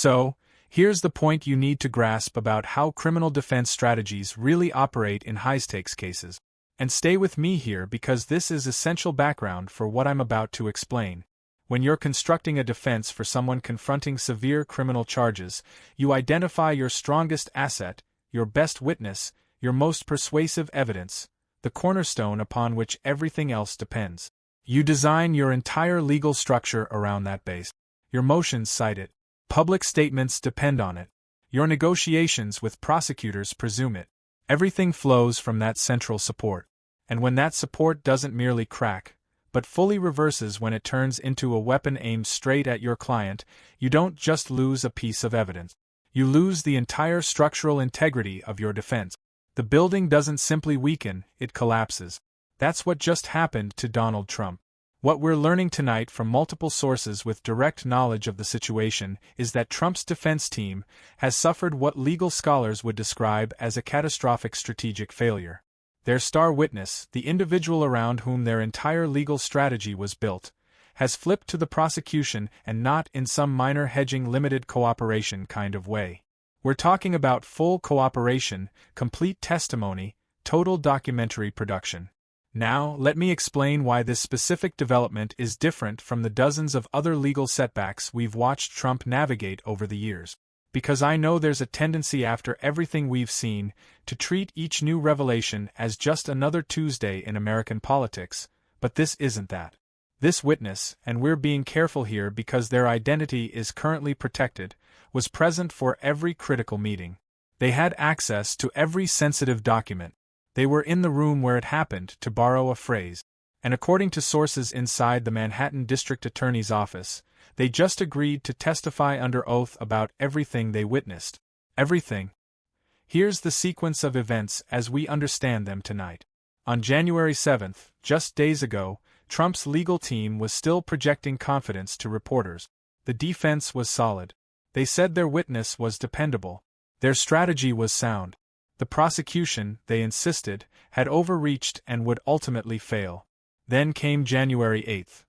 So, here's the point you need to grasp about how criminal defense strategies really operate in high-stakes cases. And stay with me here because this is essential background for what I'm about to explain. When you're constructing a defense for someone confronting severe criminal charges, you identify your strongest asset, your best witness, your most persuasive evidence, the cornerstone upon which everything else depends. You design your entire legal structure around that base. Your motions cite it. Public statements depend on it. Your negotiations with prosecutors presume it. Everything flows from that central support. And when that support doesn't merely crack, but fully reverses when it turns into a weapon aimed straight at your client, you don't just lose a piece of evidence. You lose the entire structural integrity of your defense. The building doesn't simply weaken, it collapses. That's what just happened to Donald Trump. What we're learning tonight from multiple sources with direct knowledge of the situation is that Trump's defense team has suffered what legal scholars would describe as a catastrophic strategic failure. Their star witness, the individual around whom their entire legal strategy was built, has flipped to the prosecution and not in some minor hedging limited cooperation kind of way. We're talking about full cooperation, complete testimony, total documentary production. Now, let me explain why this specific development is different from the dozens of other legal setbacks we've watched Trump navigate over the years. Because I know there's a tendency after everything we've seen to treat each new revelation as just another Tuesday in American politics, but this isn't that. This witness, and we're being careful here because their identity is currently protected, was present for every critical meeting. They had access to every sensitive document. They were in the room where it happened, to borrow a phrase. And according to sources inside the Manhattan District Attorney's office, they just agreed to testify under oath about everything they witnessed. Everything. Here's the sequence of events as we understand them tonight. On January 7th, just days ago, Trump's legal team was still projecting confidence to reporters. The defense was solid. They said their witness was dependable. Their strategy was sound. The prosecution, they insisted, had overreached and would ultimately fail. Then came January 8th.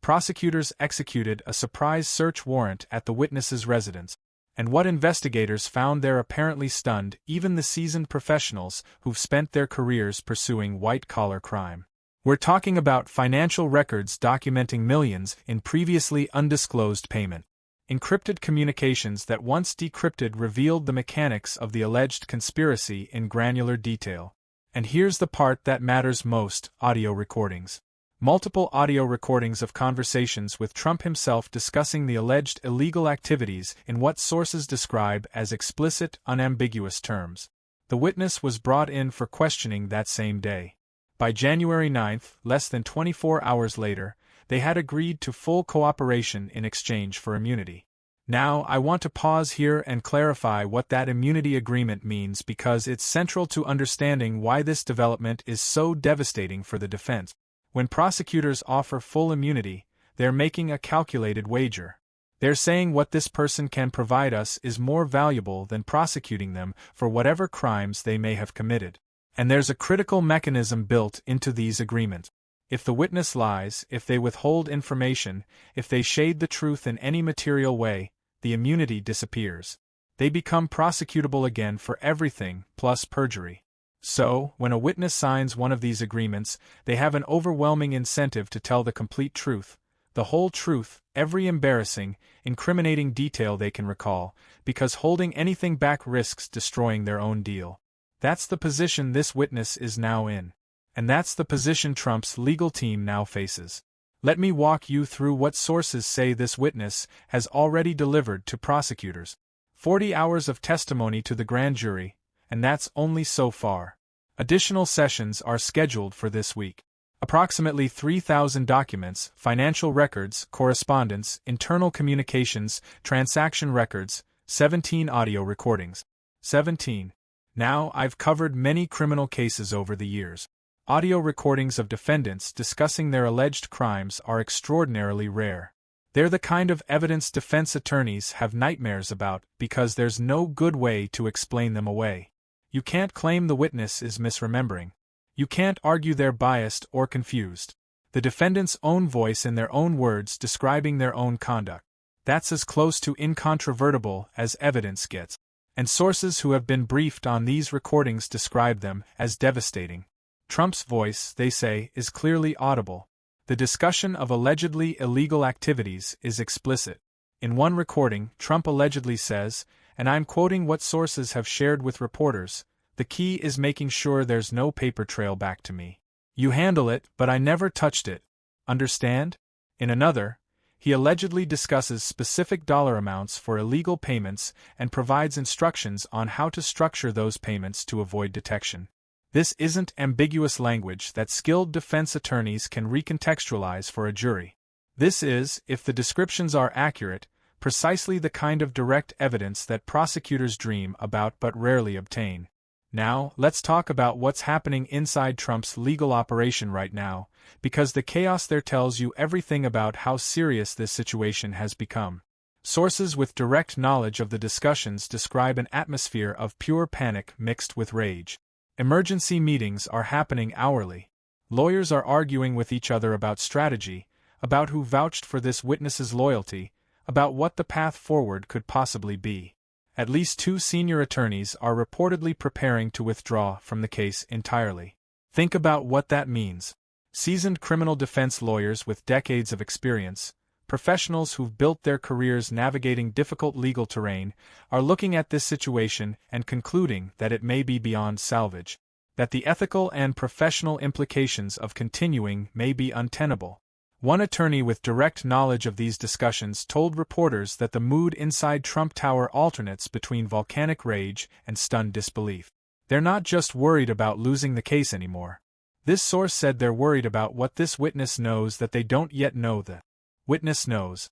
Prosecutors executed a surprise search warrant at the witness's residence. And what investigators found there apparently stunned even the seasoned professionals who've spent their careers pursuing white-collar crime. We're talking about financial records documenting millions in previously undisclosed payment. Encrypted communications that once decrypted revealed the mechanics of the alleged conspiracy in granular detail. And here's the part that matters most: audio recordings. Multiple audio recordings of conversations with Trump himself discussing the alleged illegal activities in what sources describe as explicit, unambiguous terms. The witness was brought in for questioning that same day. By January 9th, less than 24 hours later, they had agreed to full cooperation in exchange for immunity. Now, I want to pause here and clarify what that immunity agreement means because it's central to understanding why this development is so devastating for the defense. When prosecutors offer full immunity, they're making a calculated wager. They're saying what this person can provide us is more valuable than prosecuting them for whatever crimes they may have committed. And there's a critical mechanism built into these agreements. If the witness lies, if they withhold information, if they shade the truth in any material way, the immunity disappears. They become prosecutable again for everything, plus perjury. So, when a witness signs one of these agreements, they have an overwhelming incentive to tell the complete truth, the whole truth, every embarrassing, incriminating detail they can recall, because holding anything back risks destroying their own deal. That's the position this witness is now in. And that's the position Trump's legal team now faces. Let me walk you through what sources say this witness has already delivered to prosecutors. 40 hours of testimony to the grand jury, and that's only so far. Additional sessions are scheduled for this week. Approximately 3,000 documents, financial records, correspondence, internal communications, transaction records, 17 audio recordings. 17. Now, I've covered many criminal cases over the years. Audio recordings of defendants discussing their alleged crimes are extraordinarily rare. They're the kind of evidence defense attorneys have nightmares about because there's no good way to explain them away. You can't claim the witness is misremembering. You can't argue they're biased or confused. The defendant's own voice in their own words describing their own conduct. That's as close to incontrovertible as evidence gets. And sources who have been briefed on these recordings describe them as devastating. Trump's voice, they say, is clearly audible. The discussion of allegedly illegal activities is explicit. In one recording, Trump allegedly says, and I'm quoting what sources have shared with reporters, "The key is making sure there's no paper trail back to me. You handle it, but I never touched it. Understand?" In another, he allegedly discusses specific dollar amounts for illegal payments and provides instructions on how to structure those payments to avoid detection. This isn't ambiguous language that skilled defense attorneys can recontextualize for a jury. This is, if the descriptions are accurate, precisely the kind of direct evidence that prosecutors dream about but rarely obtain. Now, let's talk about what's happening inside Trump's legal operation right now, because the chaos there tells you everything about how serious this situation has become. Sources with direct knowledge of the discussions describe an atmosphere of pure panic mixed with rage. Emergency meetings are happening hourly. Lawyers are arguing with each other about strategy, about who vouched for this witness's loyalty, about what the path forward could possibly be. At least 2 senior attorneys are reportedly preparing to withdraw from the case entirely. Think about what that means. Seasoned criminal defense lawyers with decades of experience, professionals who've built their careers navigating difficult legal terrain, are looking at this situation and concluding that it may be beyond salvage, that the ethical and professional implications of continuing may be untenable. One attorney with direct knowledge of these discussions told reporters that the mood inside Trump Tower alternates between volcanic rage and stunned disbelief. They're not just worried about losing the case anymore. This source said they're worried about what this witness knows that they don't yet know the witness knows.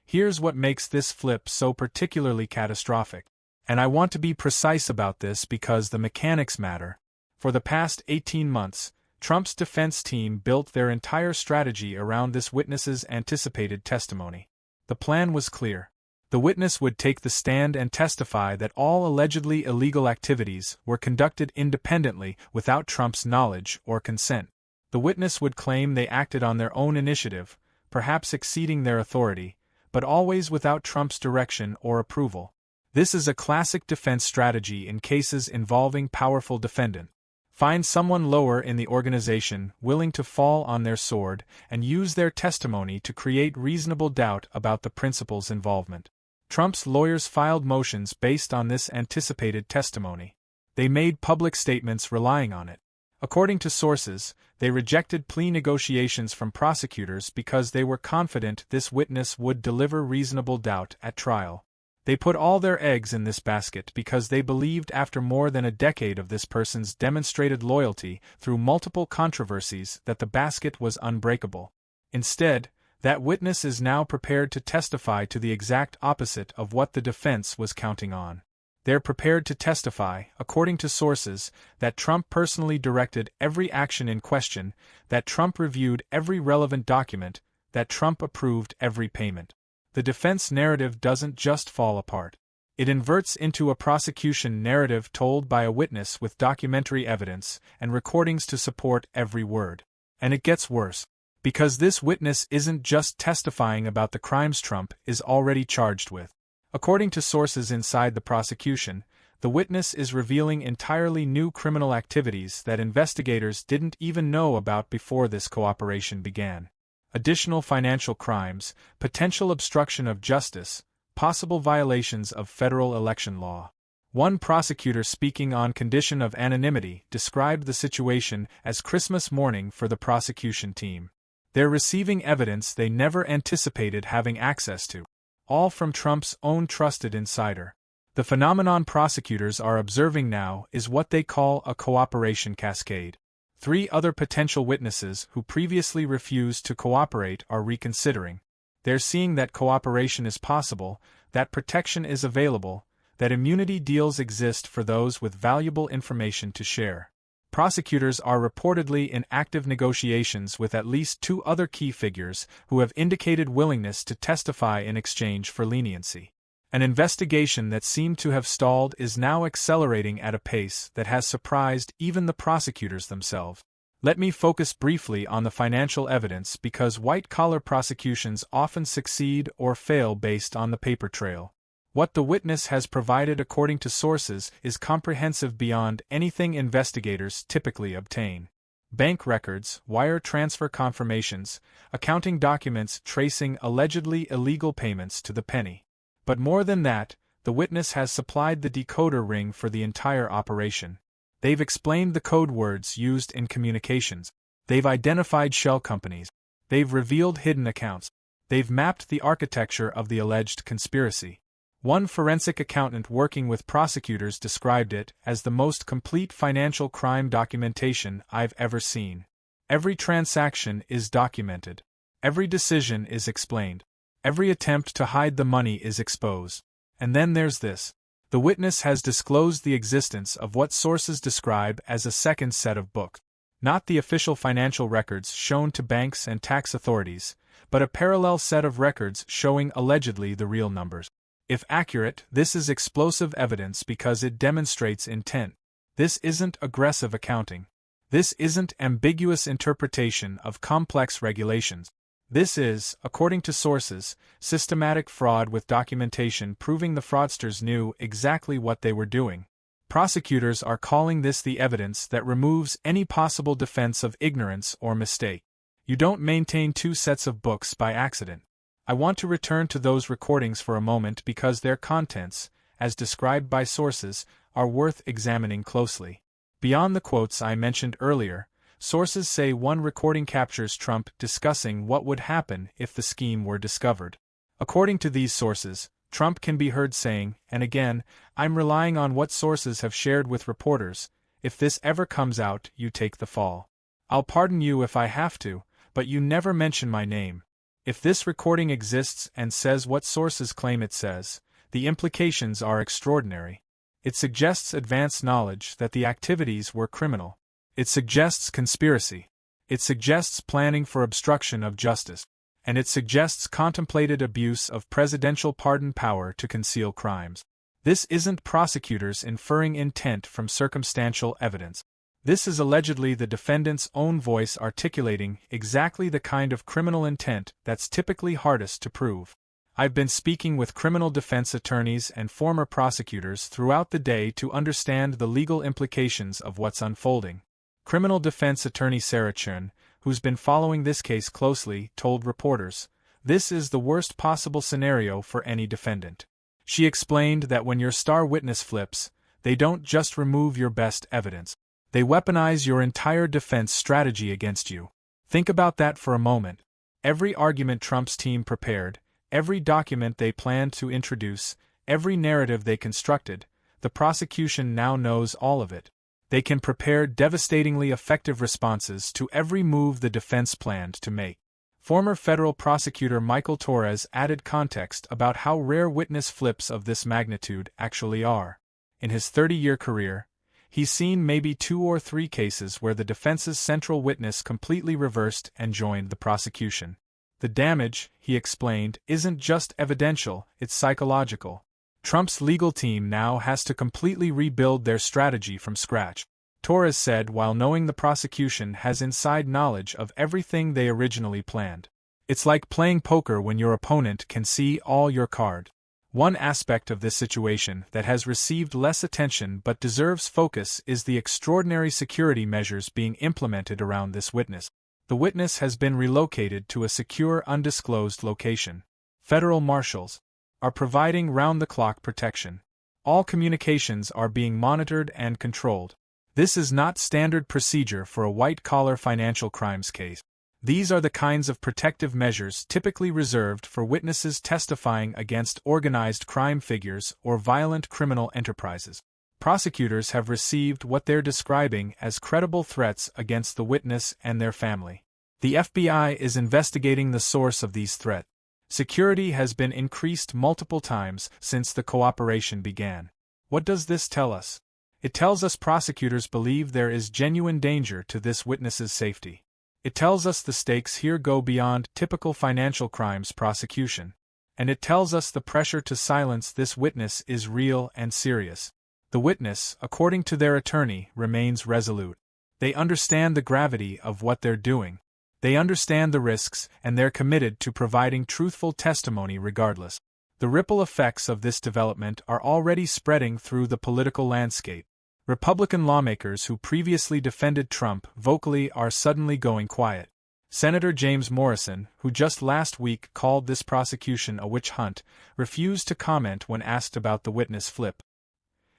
Here's what makes this flip so particularly catastrophic. And I want to be precise about this because the mechanics matter. For the past 18 months, Trump's defense team built their entire strategy around this witness's anticipated testimony. The plan was clear. The witness would take the stand and testify that all allegedly illegal activities were conducted independently without Trump's knowledge or consent. The witness would claim they acted on their own initiative, perhaps exceeding their authority, but always without Trump's direction or approval. This is a classic defense strategy in cases involving powerful defendants. Find someone lower in the organization willing to fall on their sword and use their testimony to create reasonable doubt about the principal's involvement. Trump's lawyers filed motions based on this anticipated testimony. They made public statements relying on it. According to sources, they rejected plea negotiations from prosecutors because they were confident this witness would deliver reasonable doubt at trial. They put all their eggs in this basket because they believed after more than a decade of this person's demonstrated loyalty through multiple controversies that the basket was unbreakable. Instead, that witness is now prepared to testify to the exact opposite of what the defense was counting on. They're prepared to testify, according to sources, that Trump personally directed every action in question, that Trump reviewed every relevant document, that Trump approved every payment. The defense narrative doesn't just fall apart. It inverts into a prosecution narrative told by a witness with documentary evidence and recordings to support every word. And it gets worse. Because this witness isn't just testifying about the crimes Trump is already charged with. According to sources inside the prosecution, the witness is revealing entirely new criminal activities that investigators didn't even know about before this cooperation began. Additional financial crimes, potential obstruction of justice, possible violations of federal election law. One prosecutor speaking on condition of anonymity described the situation as Christmas morning for the prosecution team. They're receiving evidence they never anticipated having access to, all from Trump's own trusted insider. The phenomenon prosecutors are observing now is what they call a cooperation cascade. 3 other potential witnesses who previously refused to cooperate are reconsidering. They're seeing that cooperation is possible, that protection is available, that immunity deals exist for those with valuable information to share. Prosecutors are reportedly in active negotiations with at least 2 other key figures who have indicated willingness to testify in exchange for leniency. An investigation that seemed to have stalled is now accelerating at a pace that has surprised even the prosecutors themselves. Let me focus briefly on the financial evidence because white-collar prosecutions often succeed or fail based on the paper trail. What the witness has provided according to sources is comprehensive beyond anything investigators typically obtain. Bank records, wire transfer confirmations, accounting documents tracing allegedly illegal payments to the penny. But more than that, the witness has supplied the decoder ring for the entire operation. They've explained the code words used in communications. They've identified shell companies. They've revealed hidden accounts. They've mapped the architecture of the alleged conspiracy. One forensic accountant working with prosecutors described it as the most complete financial crime documentation I've ever seen. Every transaction is documented. Every decision is explained. Every attempt to hide the money is exposed. And then there's this. The witness has disclosed the existence of what sources describe as a second set of books. Not the official financial records shown to banks and tax authorities, but a parallel set of records showing allegedly the real numbers. If accurate, this is explosive evidence because it demonstrates intent. This isn't aggressive accounting. This isn't ambiguous interpretation of complex regulations. This is, according to sources, systematic fraud with documentation proving the fraudsters knew exactly what they were doing. Prosecutors are calling this the evidence that removes any possible defense of ignorance or mistake. You don't maintain two sets of books by accident. I want to return to those recordings for a moment because their contents, as described by sources, are worth examining closely. Beyond the quotes I mentioned earlier, sources say one recording captures Trump discussing what would happen if the scheme were discovered. According to these sources, Trump can be heard saying, and again, I'm relying on what sources have shared with reporters, if this ever comes out, you take the fall. I'll pardon you if I have to, but you never mention my name. If this recording exists and says what sources claim it says, the implications are extraordinary. It suggests advanced knowledge that the activities were criminal. It suggests conspiracy. It suggests planning for obstruction of justice. And it suggests contemplated abuse of presidential pardon power to conceal crimes. This isn't prosecutors inferring intent from circumstantial evidence. This is allegedly the defendant's own voice articulating exactly the kind of criminal intent that's typically hardest to prove. I've been speaking with criminal defense attorneys and former prosecutors throughout the day to understand the legal implications of what's unfolding. Criminal defense attorney Sarah Chern, who's been following this case closely, told reporters, "This is the worst possible scenario for any defendant." She explained that when your star witness flips, they don't just remove your best evidence. They weaponize your entire defense strategy against you. Think about that for a moment. Every argument Trump's team prepared, every document they planned to introduce, every narrative they constructed, the prosecution now knows all of it. They can prepare devastatingly effective responses to every move the defense planned to make. Former federal prosecutor Michael Torres added context about how rare witness flips of this magnitude actually are. In his 30-year career, he's seen maybe 2 or 3 cases where the defense's central witness completely reversed and joined the prosecution. The damage, he explained, isn't just evidential, it's psychological. Trump's legal team now has to completely rebuild their strategy from scratch. Torres said while knowing the prosecution has inside knowledge of everything they originally planned. It's like playing poker when your opponent can see all your cards. One aspect of this situation that has received less attention but deserves focus is the extraordinary security measures being implemented around this witness. The witness has been relocated to a secure, undisclosed location. Federal marshals are providing round-the-clock protection. All communications are being monitored and controlled. This is not standard procedure for a white-collar financial crimes case. These are the kinds of protective measures typically reserved for witnesses testifying against organized crime figures or violent criminal enterprises. Prosecutors have received what they're describing as credible threats against the witness and their family. The FBI is investigating the source of these threats. Security has been increased multiple times since the cooperation began. What does this tell us? It tells us prosecutors believe there is genuine danger to this witness's safety. It tells us the stakes here go beyond typical financial crimes prosecution. And it tells us the pressure to silence this witness is real and serious. The witness, according to their attorney, remains resolute. They understand the gravity of what they're doing. They understand the risks, and they're committed to providing truthful testimony regardless. The ripple effects of this development are already spreading through the political landscape. Republican lawmakers who previously defended Trump vocally are suddenly going quiet. Senator James Morrison, who just last week called this prosecution a witch hunt, refused to comment when asked about the witness flip.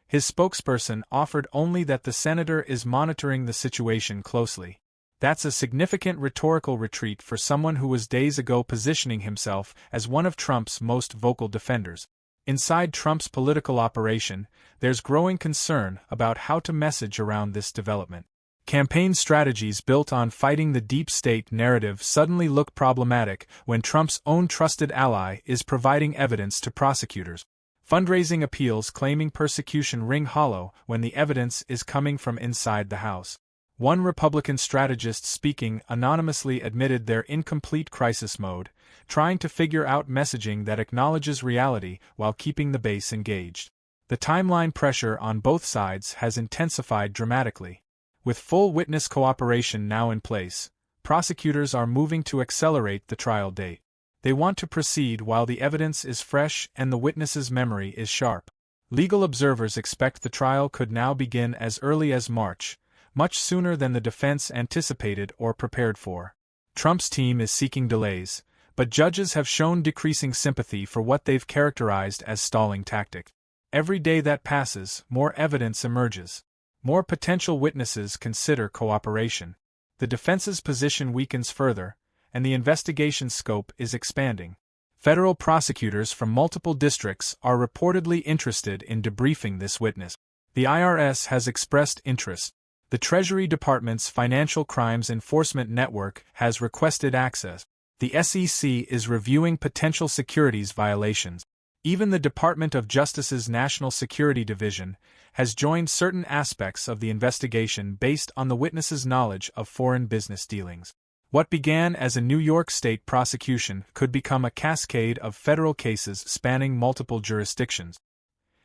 His spokesperson offered only that the senator is monitoring the situation closely. That's a significant rhetorical retreat for someone who was days ago positioning himself as one of Trump's most vocal defenders. Inside Trump's political operation, there's growing concern about how to message around this development. Campaign strategies built on fighting the deep state narrative suddenly look problematic when Trump's own trusted ally is providing evidence to prosecutors. Fundraising appeals claiming persecution ring hollow when the evidence is coming from inside the House. One Republican strategist speaking anonymously admitted they're in complete crisis mode, trying to figure out messaging that acknowledges reality while keeping the base engaged. The timeline pressure on both sides has intensified dramatically. With full witness cooperation now in place, prosecutors are moving to accelerate the trial date. They want to proceed while the evidence is fresh and the witness's memory is sharp. Legal observers expect the trial could now begin as early as March, much sooner than the defense anticipated or prepared for. Trump's team is seeking delays, but judges have shown decreasing sympathy for what they've characterized as stalling tactic. Every day that passes, more evidence emerges. More potential witnesses consider cooperation. The defense's position weakens further, and the investigation scope is expanding. Federal prosecutors from multiple districts are reportedly interested in debriefing this witness. The IRS has expressed interest. The Treasury Department's Financial Crimes Enforcement Network has requested access. The SEC is reviewing potential securities violations. Even the Department of Justice's National Security Division has joined certain aspects of the investigation based on the witness's knowledge of foreign business dealings. What began as a New York State prosecution could become a cascade of federal cases spanning multiple jurisdictions.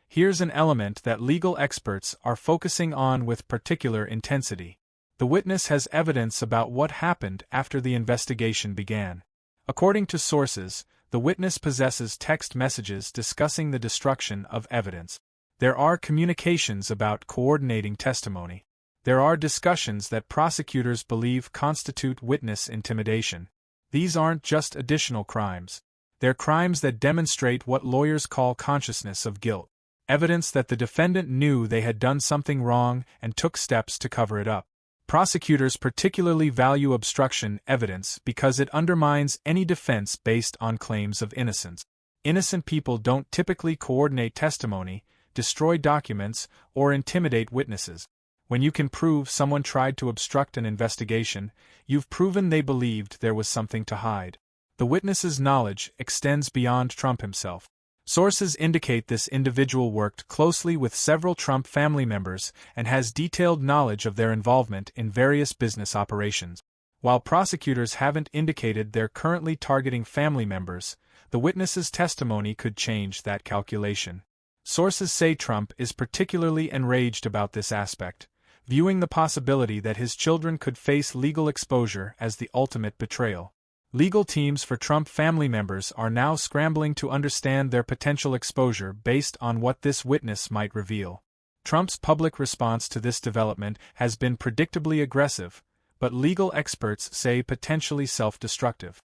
Here's an element that legal experts are focusing on with particular intensity. The witness has evidence about what happened after the investigation began. According to sources, the witness possesses text messages discussing the destruction of evidence. There are communications about coordinating testimony. There are discussions that prosecutors believe constitute witness intimidation. These aren't just additional crimes. They're crimes that demonstrate what lawyers call consciousness of guilt. Evidence that the defendant knew they had done something wrong and took steps to cover it up. Prosecutors particularly value obstruction evidence because it undermines any defense based on claims of innocence. Innocent people don't typically coordinate testimony, destroy documents, or intimidate witnesses. When you can prove someone tried to obstruct an investigation, you've proven they believed there was something to hide. The witness's knowledge extends beyond Trump himself. Sources indicate this individual worked closely with several Trump family members and has detailed knowledge of their involvement in various business operations. While prosecutors haven't indicated they're currently targeting family members, the witness's testimony could change that calculation. Sources say Trump is particularly enraged about this aspect, viewing the possibility that his children could face legal exposure as the ultimate betrayal. Legal teams for Trump family members are now scrambling to understand their potential exposure based on what this witness might reveal. Trump's public response to this development has been predictably aggressive, but legal experts say potentially self-destructive.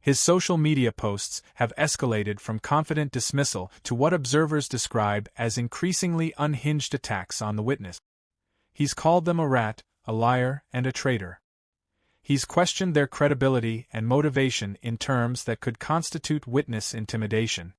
His social media posts have escalated from confident dismissal to what observers describe as increasingly unhinged attacks on the witness. He's called them a rat, a liar, and a traitor. He's questioned their credibility and motivation in terms that could constitute witness intimidation.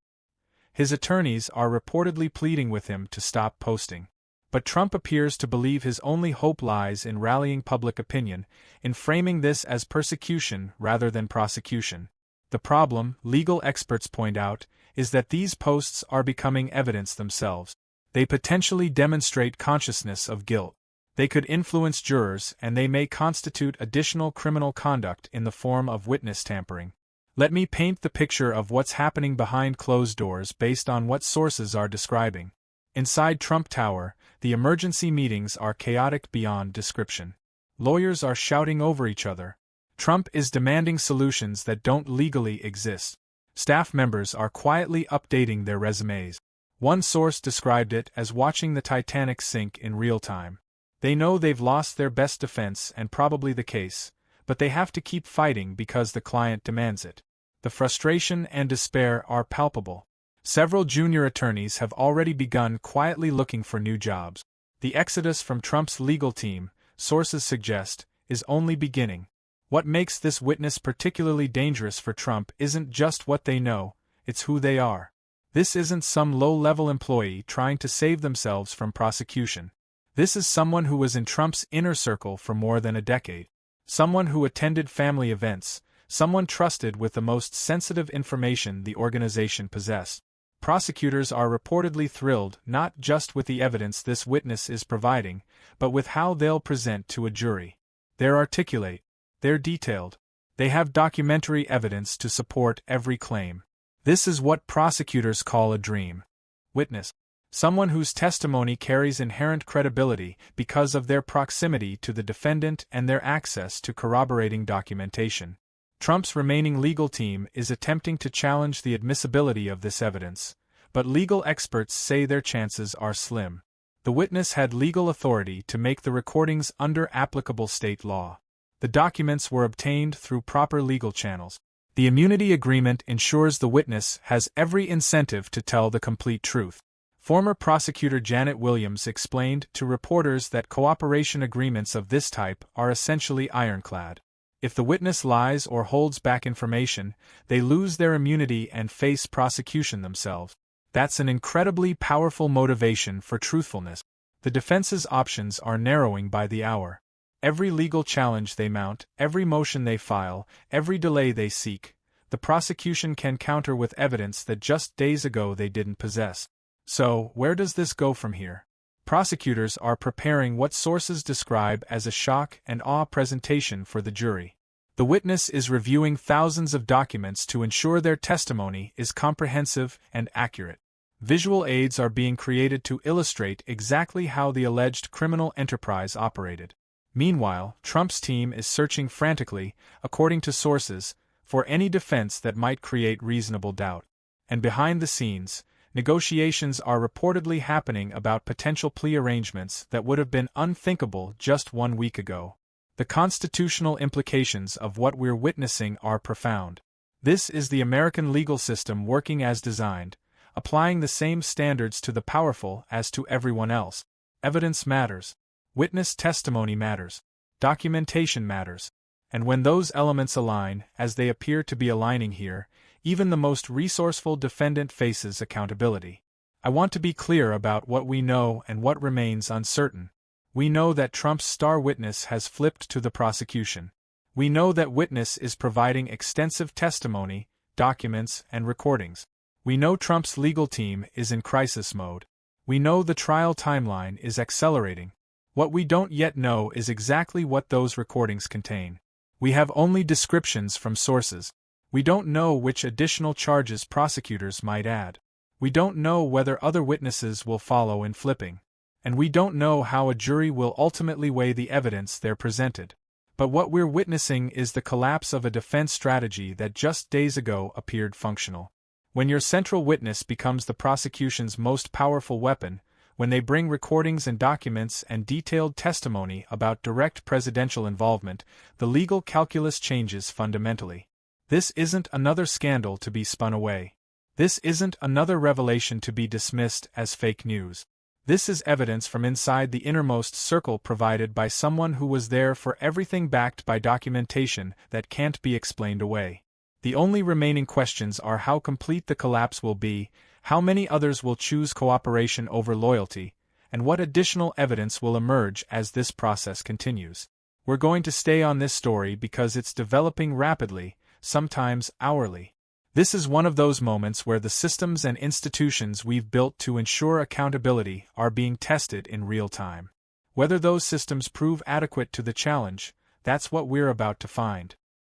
His attorneys are reportedly pleading with him to stop posting. But Trump appears to believe his only hope lies in rallying public opinion, in framing this as persecution rather than prosecution. The problem, legal experts point out, is that these posts are becoming evidence themselves. They potentially demonstrate consciousness of guilt. They could influence jurors, and they may constitute additional criminal conduct in the form of witness tampering. Let me paint the picture of what's happening behind closed doors based on what sources are describing. Inside Trump Tower, the emergency meetings are chaotic beyond description. Lawyers are shouting over each other. Trump is demanding solutions that don't legally exist. Staff members are quietly updating their resumes. One source described it as watching the Titanic sink in real time. They know they've lost their best defense and probably the case, but they have to keep fighting because the client demands it. The frustration and despair are palpable. Several junior attorneys have already begun quietly looking for new jobs. The exodus from Trump's legal team, sources suggest, is only beginning. What makes this witness particularly dangerous for Trump isn't just what they know, it's who they are. This isn't some low-level employee trying to save themselves from prosecution. This is someone who was in Trump's inner circle for more than a decade. Someone who attended family events, someone trusted with the most sensitive information the organization possessed. Prosecutors are reportedly thrilled not just with the evidence this witness is providing, but with how they'll present to a jury. They're articulate. They're detailed. They have documentary evidence to support every claim. This is what prosecutors call a dream witness. Someone whose testimony carries inherent credibility because of their proximity to the defendant and their access to corroborating documentation. Trump's remaining legal team is attempting to challenge the admissibility of this evidence, but legal experts say their chances are slim. The witness had legal authority to make the recordings under applicable state law. The documents were obtained through proper legal channels. The immunity agreement ensures the witness has every incentive to tell the complete truth. Former prosecutor Janet Williams explained to reporters that cooperation agreements of this type are essentially ironclad. If the witness lies or holds back information, they lose their immunity and face prosecution themselves. That's an incredibly powerful motivation for truthfulness. The defense's options are narrowing by the hour. Every legal challenge they mount, every motion they file, every delay they seek, the prosecution can counter with evidence that just days ago they didn't possess. So, where does this go from here? Prosecutors are preparing what sources describe as a shock and awe presentation for the jury. The witness is reviewing thousands of documents to ensure their testimony is comprehensive and accurate. Visual aids are being created to illustrate exactly how the alleged criminal enterprise operated. Meanwhile, Trump's team is searching frantically, according to sources, for any defense that might create reasonable doubt. And behind the scenes, negotiations are reportedly happening about potential plea arrangements that would have been unthinkable just 1 week ago. The constitutional implications of what we're witnessing are profound. This is the American legal system working as designed, applying the same standards to the powerful as to everyone else. Evidence matters. Witness testimony matters. Documentation matters. And when those elements align, as they appear to be aligning here, even the most resourceful defendant faces accountability. I want to be clear about what we know and what remains uncertain. We know that Trump's star witness has flipped to the prosecution. We know that witness is providing extensive testimony, documents, and recordings. We know Trump's legal team is in crisis mode. We know the trial timeline is accelerating. What we don't yet know is exactly what those recordings contain. We have only descriptions from sources. We don't know which additional charges prosecutors might add. We don't know whether other witnesses will follow in flipping. And we don't know how a jury will ultimately weigh the evidence they're presented. But what we're witnessing is the collapse of a defense strategy that just days ago appeared functional. When your central witness becomes the prosecution's most powerful weapon, when they bring recordings and documents and detailed testimony about direct presidential involvement, the legal calculus changes fundamentally. This isn't another scandal to be spun away. This isn't another revelation to be dismissed as fake news. This is evidence from inside the innermost circle provided by someone who was there for everything, backed by documentation that can't be explained away. The only remaining questions are how complete the collapse will be, how many others will choose cooperation over loyalty, and what additional evidence will emerge as this process continues. We're going to stay on this story because it's developing rapidly, sometimes hourly. This is one of those moments where the systems and institutions we've built to ensure accountability are being tested in real time. Whether those systems prove adequate to the challenge, that's what we're about to find.